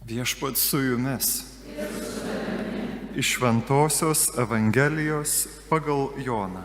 Viešpats su jumis. Iš Šventosios Evangelijos pagal Joną.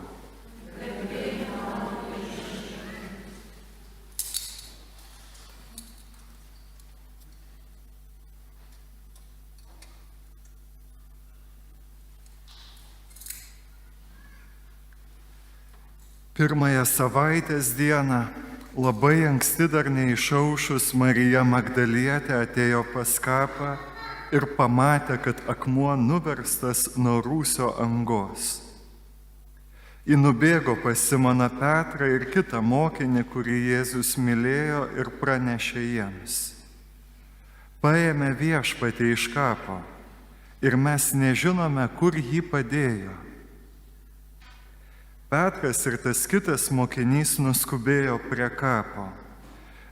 Pirmąją savaitės dieną, labai anksti dar neišaušus, Marija Magdalietė atėjo pas kapą ir pamatė, kad akmuo nuverstas nuo rūsio angos. Ji nubėgo pas Simoną Petrą ir kitą mokinį, kurį Jėzus mylėjo, ir pranešė jiems: paėmė Viešpatį iš kapo ir mes nežinome, kur jį padėjo. Petras ir tas kitas mokinys nuskubėjo prie kapo.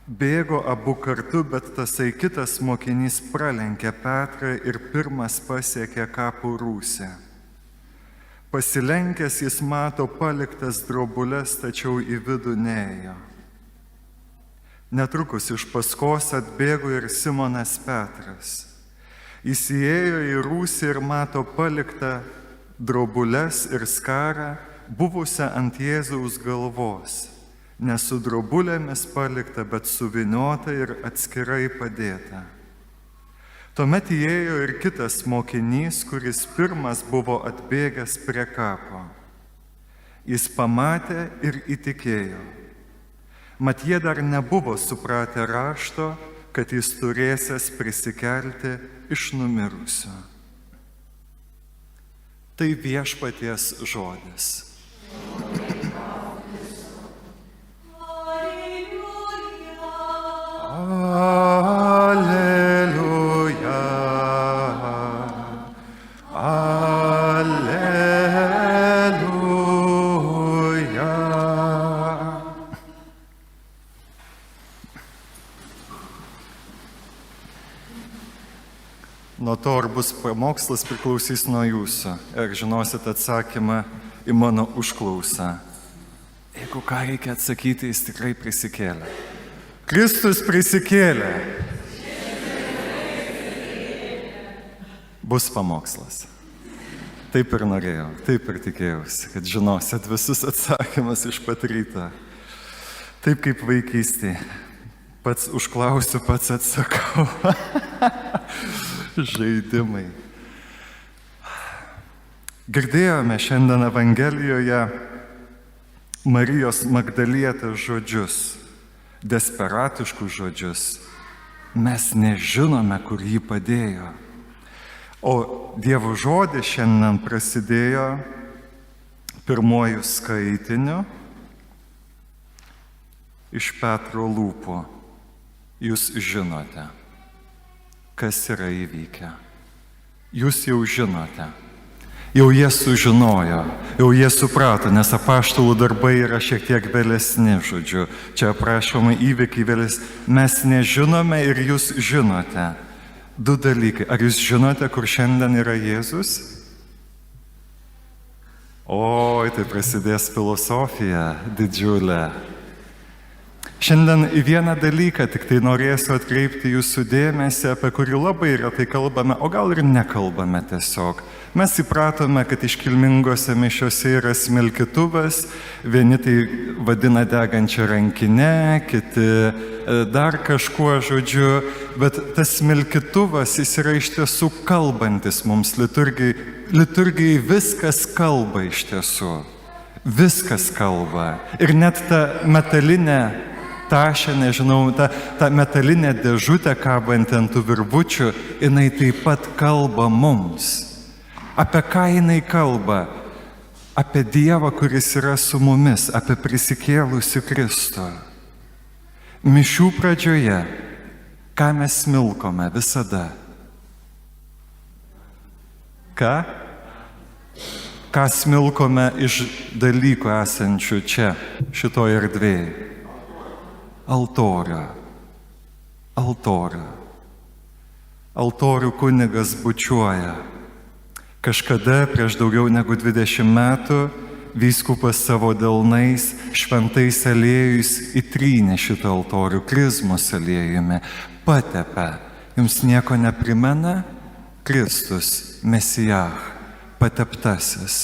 Bėgo abu kartu, bet tasai kitas mokinys pralenkė Petrą ir pirmas pasiekė kapų rūsį. Pasilenkęs jis mato paliktas drobules, tačiau į vidų neėjo. Netrukus iš paskos atbėgo ir Simonas Petras. Jis įėjo į rūsį ir mato paliktą drobules ir skarą, buvusią ant Jėzaus galvos, ne su drobulėmis palikta, bet suvyniota ir atskirai padėta. Tuomet įėjo ir kitas mokinys, kuris pirmas buvo atbėgęs prie kapo. Jis pamatė ir įtikėjo. Mat jie dar nebuvo supratę rašto, kad jis turėsęs prisikelti iš numirusių. Tai Viešpaties žodis. Alleluja, alleluja. Nuo to, ar bus pamokslas, priklausys nuo jūsų. Ar žinosit atsakymą į mano užklausą? Jeigu ką reikia atsakyti, jis tikrai prisikėlė. Kristus prisikėlė. Bus pamokslas. Taip ir norėjau, taip ir tikėjausi, kad žinosit visus atsakymus iš pat ryto. Taip kaip vaikystėje. Pats užklausiu, pats atsakau. Žaidimai. Girdėjome šiandien Evangelijoje Marijos Magdalietės žodžius, desperatiškus žodžius. Mes nežinome, kur jį padėjo. O Dievo žodis šiandien prasidėjo pirmuoju skaitiniu iš Petro lūpų. Jūs žinote, kas yra įvykę. Jūs jau žinote. Jau jie sužinojo, jau jie suprato, nes apaštalų darbai yra šiek tiek vėlesni, žodžiu. Čia aprašoma įvykiai vėlesni. Mes nežinome ir jūs žinote. Du dalykai. Ar jūs žinote, kur šiandien yra Jėzus? Oi, tai prasidės filosofija didžiulė. Šiandien į vieną dalyką tik tai norėsiu atkreipti jūsų dėmesį, apie kurį labai retai kalbame, o gal ir nekalbame tiesiog. Mes įpratome, kad iškilmingose mišiose yra smilkytuvas, vieni tai vadina degančią rankinę, kiti dar kažkuo, žodžiu, bet tas smilkytuvas, jis yra iš tiesų kalbantis mums liturgijai. Liturgijai viskas kalba iš tiesų, viskas kalba. Ir net ta metalinė tašė, nežinau, ta metalinė dėžutė kabanti ant tų virvučių, jinai taip pat kalba mums. Apie ką jinai kalba? Apie Dievą, kuris yra su mumis, apie prisikėlusių Kristų. Mišių pradžioje, ką mes smilkome visada? Ką? Ką smilkome iš dalykų esančių čia, šitoje erdvėje? Altorių. Altorių. Altorių kunigas bučiuoja. Kažkada prieš daugiau negu 20 metų vyskupas savo delnais šventais aliejais įtrynė šitą altorių krizmos aliejumi, patepė. jums nieko neprimena? Kristus, Mesijah, pateptasis.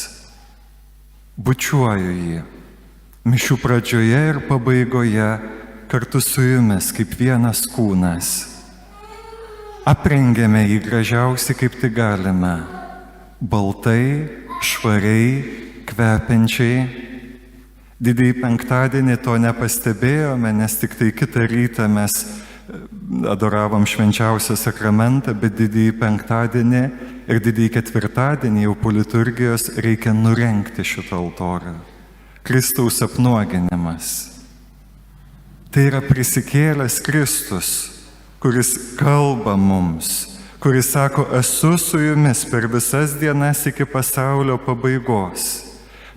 Bučiuoju jį. Mišių pradžioje ir pabaigoje kartu su jumis kaip vienas kūnas. Aprengėme jį gražiausiai kaip tik galime. Baltai, švariai, kvepiančiai. Didįjį penktadienį to nepastebėjome, nes tik tai kitą rytą mes adoravom švenčiausią sakramentą, bet didįjį penktadienį ir didįjį ketvirtadienį jau po liturgijos reikia nurengti šitą altorių. Kristaus apnuoginimas. Tai yra prisikėlęs Kristus, kuris kalba mums, kuris sako, esu su jumis per visas dienas iki pasaulio pabaigos.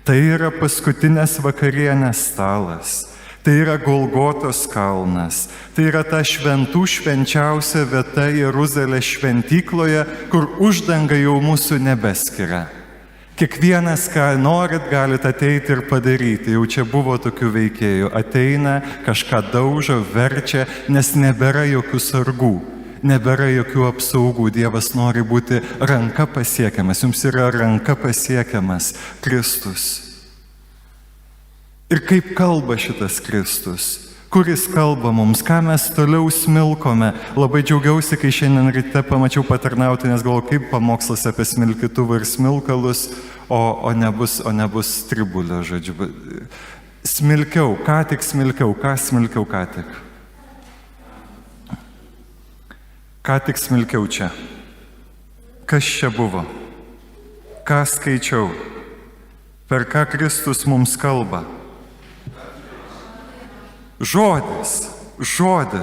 Tai yra paskutinės vakarienės stalas. Tai yra Golgotos kalnas, tai yra ta šventų švenčiausia vieta Jeruzalės šventykloje, kur uždanga jau mūsų nebeskiria. Kiekvienas, ką norit, galite ateiti ir padaryti. Jau čia buvo tokių veikėjų. Ateina, kažką daužo, verčia, nes nebėra jokių sargų, nebėra jokių apsaugų. Dievas nori būti ranka pasiekiamas. Jums yra ranka pasiekiamas Kristus. Ir kaip kalba šitas Kristus? Kuris kalba mums? Ką mes toliau smilkome? Labai džiaugiausi, kai šiandien ryte pamačiau patarnauti, nes galvoju, kaip pamokslas apie smilkytuvą ir smilkalus, o nebus tribulio, žodžiu. Smilkiau, ką tik smilkiau, ką smilkiau, ką tik. Ką tik smilkiau čia. Kas čia buvo? Ką skaičiau? Per ką Kristus mums kalba? Žodis,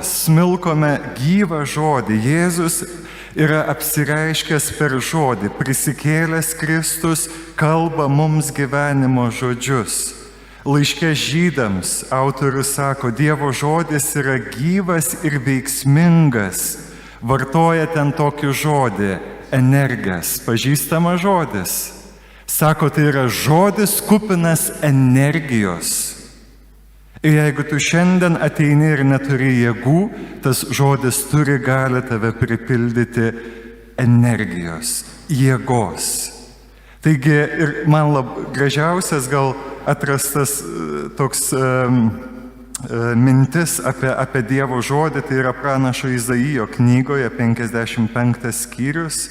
smilkome gyvą žodį. Jėzus yra apsireiškęs per žodį. Prisikėlęs Kristus kalba mums gyvenimo žodžius. Laiške Žydams autorius sako, Dievo žodis yra gyvas ir veiksmingas. Vartoja ten tokį žodį, energijas, pažįstamas žodis. Sako, tai yra žodis kupinas energijos. Ir jeigu tu šiandien ateini ir neturi jėgų, tas žodis turi gali tave pripildyti energijos, jėgos. Taigi ir man gražiausias gal atrastas toks mintis apie Dievo žodį, tai yra pranašo Izaijo knygoje 55 skyrius,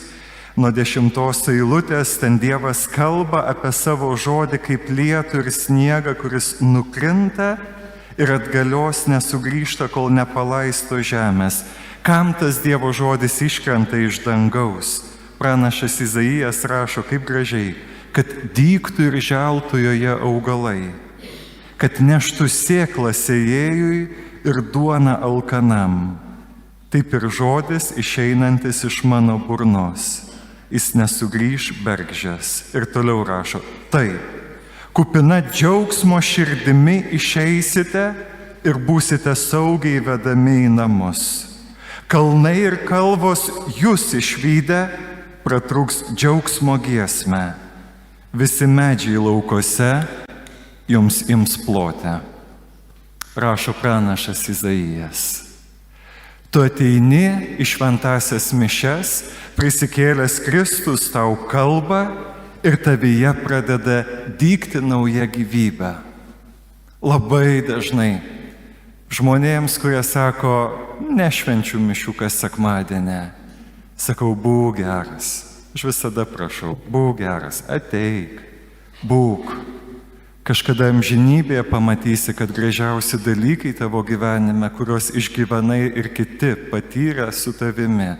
nuo 10 eilutės, ten Dievas kalba apie savo žodį kaip lietų ir sniegą, kuris nukrinta ir atgalios nesugrįžta, kol nepalaisto žemės. Kam tas Dievo žodis iškrenta iš dangaus? Pranašas Izaijas rašo kaip gražiai, kad dygtų ir želtų joje augalai, kad neštų sėklą sėjėjui ir duoną alkanam. Taip ir žodis išeinantis iš mano burnos. Jis nesugrįž bergždžias. Ir toliau rašo, taip, kupina džiaugsmo širdimi išeisite ir būsite saugiai vedami į namus. Kalnai ir kalvos jūs išvydę pratrūks džiaugsmo giesmę. Visi medžiai laukose jums ims ploti. Rašo pranašas Izaijas. Tu ateini į šventąsias mišias, prisikėlęs Kristus tau kalba ir tavyje pradeda dygti nauja gyvybė. Labai dažnai žmonėms, kurie sako, nešvenčiu mišių kas sekmadienį, sakau, būk geras. Aš visada prašau, būk geras, ateik, būk. Kažkada amžinybėje pamatysi, kad gražiausi dalykai tavo gyvenime, kuriuos išgyvenai ir kiti patyrė su tavimi,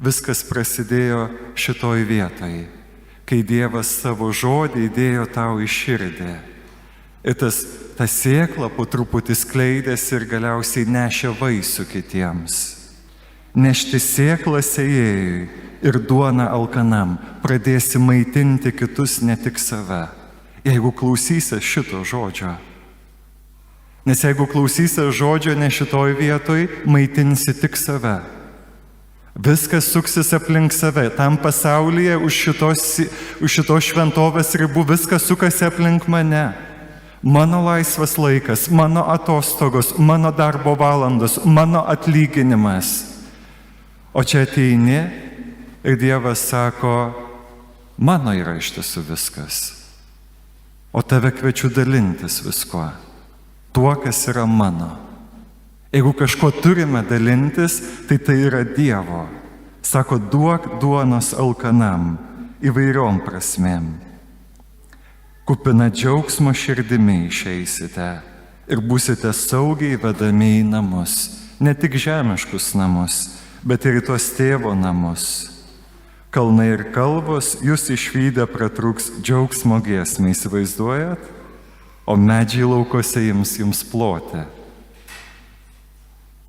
viskas prasidėjo šitoj vietoj, kai Dievas savo žodį įdėjo tau į širdį. Ir ta sėkla po truputį skleidėsi ir galiausiai nešė vaisių kitiems. Nešti sėklą sėjėjui ir duoną alkanam, pradėsi maitinti kitus, ne tik save. Jeigu klausysi šito žodžio. Nes jeigu klausysi žodžio ne šitoj vietoj, maitinsi tik save. Viskas suksis aplink save. Tam pasaulyje už šitos šventovės ribų viskas sukasi aplink mane. Mano laisvas laikas, mano atostogos, mano darbo valandos, mano atlyginimas. O čia ateini ir Dievas sako, mano yra iš tiesų viskas. O tave kviečiu dalintis viskuo, tuo, kas yra mano. Jeigu kažko turime dalintis, tai tai yra Dievo. Sako, duok duonos alkanam, įvairiom prasmėm. Kupina džiaugsmo širdimi išeisite ir būsite saugiai vedami į namus, ne tik žemiškus namus, bet ir į tuos tėvo namus. Kalnai ir kalvos jūs išvydę pratrūks džiaugsmo giesmę, įsivaizduojat? O medžiai laukose jums ploti.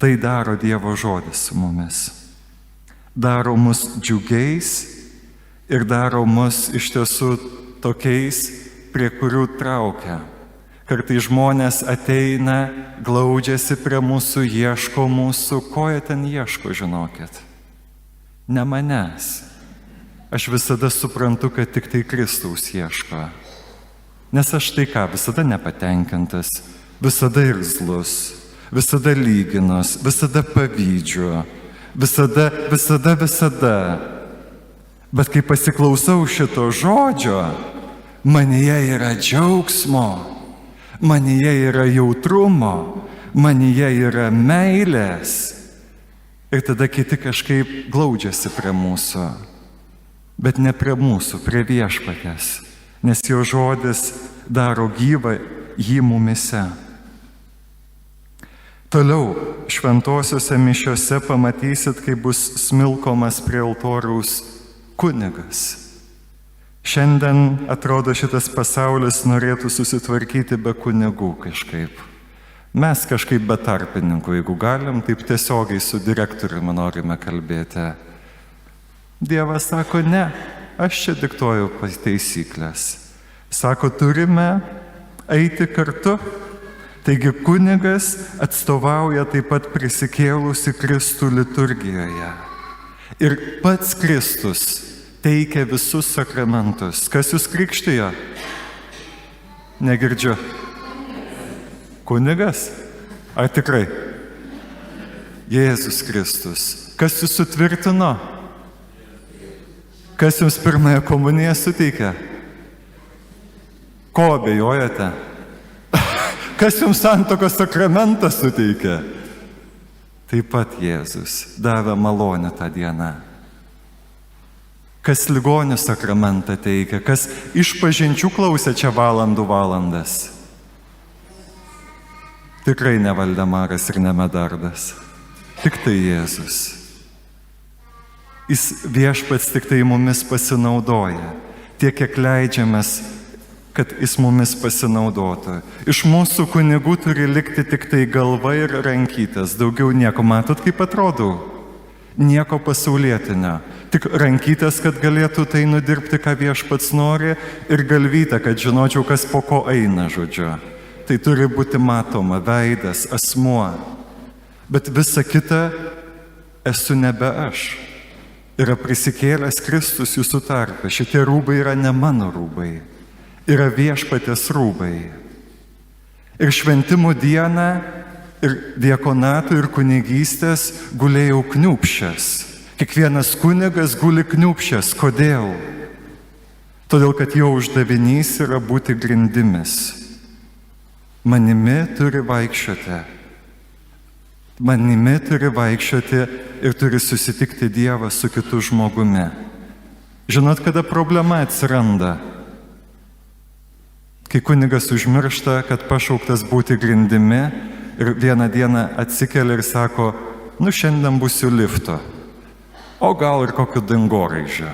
Tai daro Dievo žodis su mumis. Daro mus džiugiais ir daro mus iš tiesų tokiais, prie kurių traukia. Kartais žmonės ateina, glaudžiasi prie mūsų, ieško mūsų. Ko jie ten ieško, žinokit? Ne manęs. Aš visada suprantu, kad tik tai Kristaus ieško. Nes aš tai ką, visada nepatenkintas, visada irzlus, visada lyginos, visada pavydžiu, visada. Bet kai pasiklausau šito žodžio, manyje yra džiaugsmo, manyje yra jautrumo, manyje yra meilės. Ir tada kiti kažkaip glaudžiasi prie mūsų. Bet ne prie mūsų, prie Viešpaties, nes jo žodis daro gyvą jį mumyse. Toliau, šventosiuose mišiose pamatysit, kai bus smilkomas prie altoriaus kunigas. Šiandien, atrodo, šitas pasaulis norėtų susitvarkyti be kunigų kažkaip. Mes kažkaip be tarpininkų, jeigu galim, taip tiesiogiai su direktoriumi norime kalbėti. Dievas sako, ne, aš čia diktuoju taisyklės. Sako, turime eiti kartu. Taigi kunigas atstovauja taip pat prisikėlusi Kristų liturgijoje. Ir pats Kristus teikia visus sakramentus. Kas jūs krikštijo? Negirdžiu. Kunigas? Ar tikrai? Jėzus Kristus. Kas jūs sutvirtino? Kas jums pirmąją komuniją suteikė? Ko abejojate? Kas jums santuokos sakramentą suteikė? Taip pat Jėzus davė malonę tą dieną. Kas ligonių sakramentą teikia, kas išpažinčių klausė čia valandas. Tikrai ne Valdemaras ir ne Medardas. Tik tai Jėzus. Jis Viešpats tik tai mumis pasinaudoja, tiek kiek leidžiamės, kad jis mumis pasinaudotų. Iš mūsų kunigų turi likti tik tai galva ir rankytės, daugiau nieko. Matot, kaip atrodau? Nieko pasaulietinio. Tik rankytės, kad galėtų tai nudirbti, ką Viešpats nori, ir galvytę, kad žinočiau, kas po ko eina, žodžiu. Tai turi būti matoma, veidas, asmuo. Bet visa kita esu nebe aš. Yra prisikėlęs Kristus jūsų tarpe. Šitie rūbai yra ne mano rūbai. Yra Viešpaties rūbai. Ir šventimų dieną, ir diakonatų, ir kunigystės gulėjau kniūpšęs. Kiekvienas kunigas guli kniūpšęs. Kodėl? Todėl, kad jo uždavinys yra būti grindimis. Manimi turi vaikščioti. Manimi turi vaikščioti ir turi susitikti Dievas su kitu žmogumi. Žinot, kada problema atsiranda? Kai kunigas užmiršta, kad pašauktas būti grindimi ir vieną dieną atsikelia ir sako, šiandien būsiu lifto, o gal ir kokiu dangoraižiu,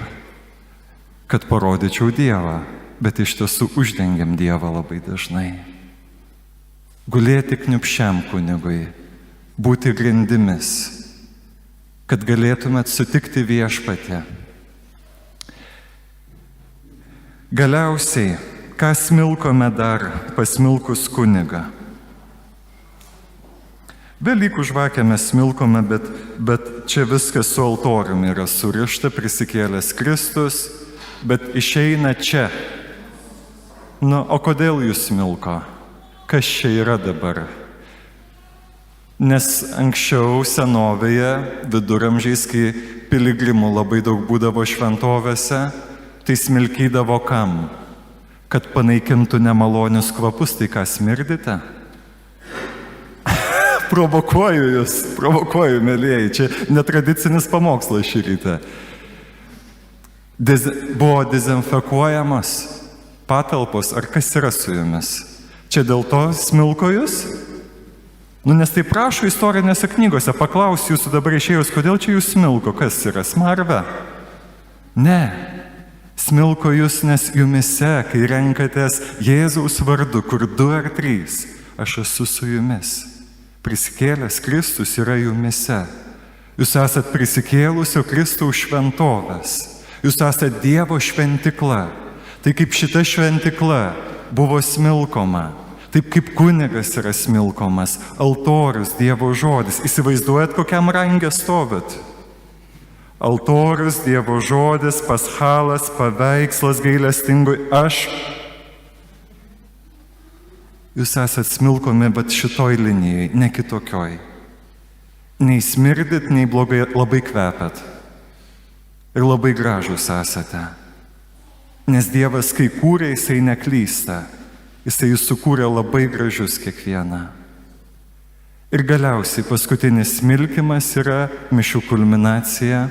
kad parodyčiau Dievą, bet iš tiesų uždengiam Dievą labai dažnai. Gulėti kniūpščiam kunigui, būti grindimis, kad galėtumėt sutikti Viešpatį. Galiausiai, ką smilkome dar pasmilkus kunigą? Velykų žvakę mes smilkome, bet čia viskas su altoriumi yra surišta, prisikėlęs Kristus, bet išeina čia. O kodėl jūs smilko? Kas čia yra dabar? Nes anksčiau senovėje, viduramžiais, kai piligrimų labai daug būdavo šventovėse, tai smilkydavo kam? Kad panaikintų nemalonius kvapus, tai ką smirdite? Provokuoju, mėlyjei, čia netradicinis pamokslas šį rytą. Buvo dezinfekuojamas patalpos, ar kas yra su jumis? Čia dėl to smilko jūs? Nes tai prašo istorinėse knygose, paklausiu jūsų dabar išėjus, kodėl čia jūs smilko, kas yra, smarvė? Ne. Smilko jūs, nes jumise, kai renkatės Jėzaus vardu, kur 2 ar 3, aš esu su jumis. Prisikėlęs Kristus yra jumise. Jūs esat prisikėlusio Kristaus šventovės. Jūs esat Dievo šventikla. Tai kaip šita šventikla buvo smilkoma, taip kaip kunigas yra smilkomas, altorius, Dievo žodis. Įsivaizduojat, kokiam range stovit? Altorius, Dievo žodis, paschalas, paveikslas gailestingui aš. Jūs esat smilkomi, bet šitoj linijai, ne kitokioj. Nei smirdit, nei blogai, labai kvepiat. Ir labai gražus esate. Nes Dievas, kai kūrė, jisai neklysta. Jisai jūs sukūrė labai gražius kiekvieną. Ir galiausiai paskutinis smilkimas yra mišių kulminacija.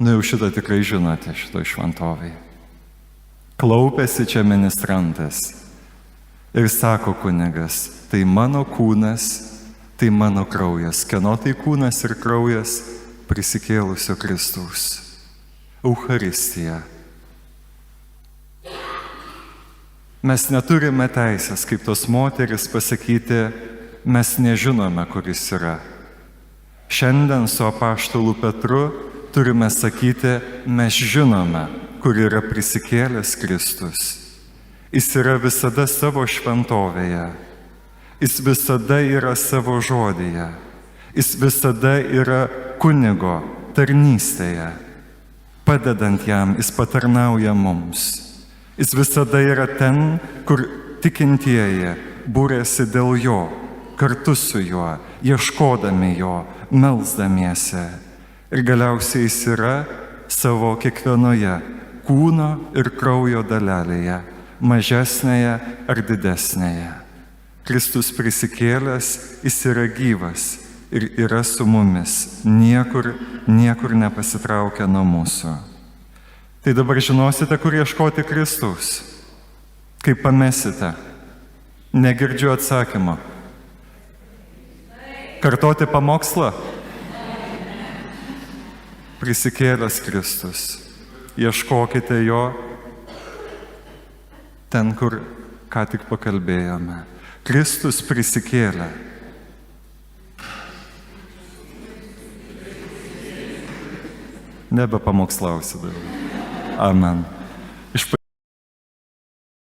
Jau šitą tikrai žinote, šitoj šventovėje. Klaupėsi čia ministrantas ir sako kunigas, tai mano kūnas, tai mano kraujas. Kieno tai kūnas ir kraujas? Prisikėlusio Kristaus. Eucharistija. Mes neturime teisės, kaip tos moteris, pasakyti, mes nežinome, kur jis yra. Šiandien su apaštalu Petru turime sakyti, mes žinome, kur yra prisikėlęs Kristus. Jis yra visada savo šventovėje. Jis visada yra savo žodyje. Jis visada yra kunigo tarnystėje. Padedant jam, jis patarnauja mums. Jis visada yra ten, kur tikintieji būrėsi dėl jo, kartu su juo, ieškodami jo, melsdamiesi. Ir galiausiai jis yra savo kiekvienoje kūno ir kraujo dalelėje, mažesnėje ar didesnėje. Kristus prisikėlęs, jis yra gyvas ir yra su mumis, niekur nepasitraukia nuo mūsų. Tai dabar žinosite, kur ieškoti Kristaus. Kaip pamesite? Negirdžiu atsakymo. Kartoti pamokslą? Prisikėlęs Kristus. Ieškokite jo ten, kur ką tik pakalbėjome. Kristus prisikėlė. Nebepamokslausiu dar. Amen.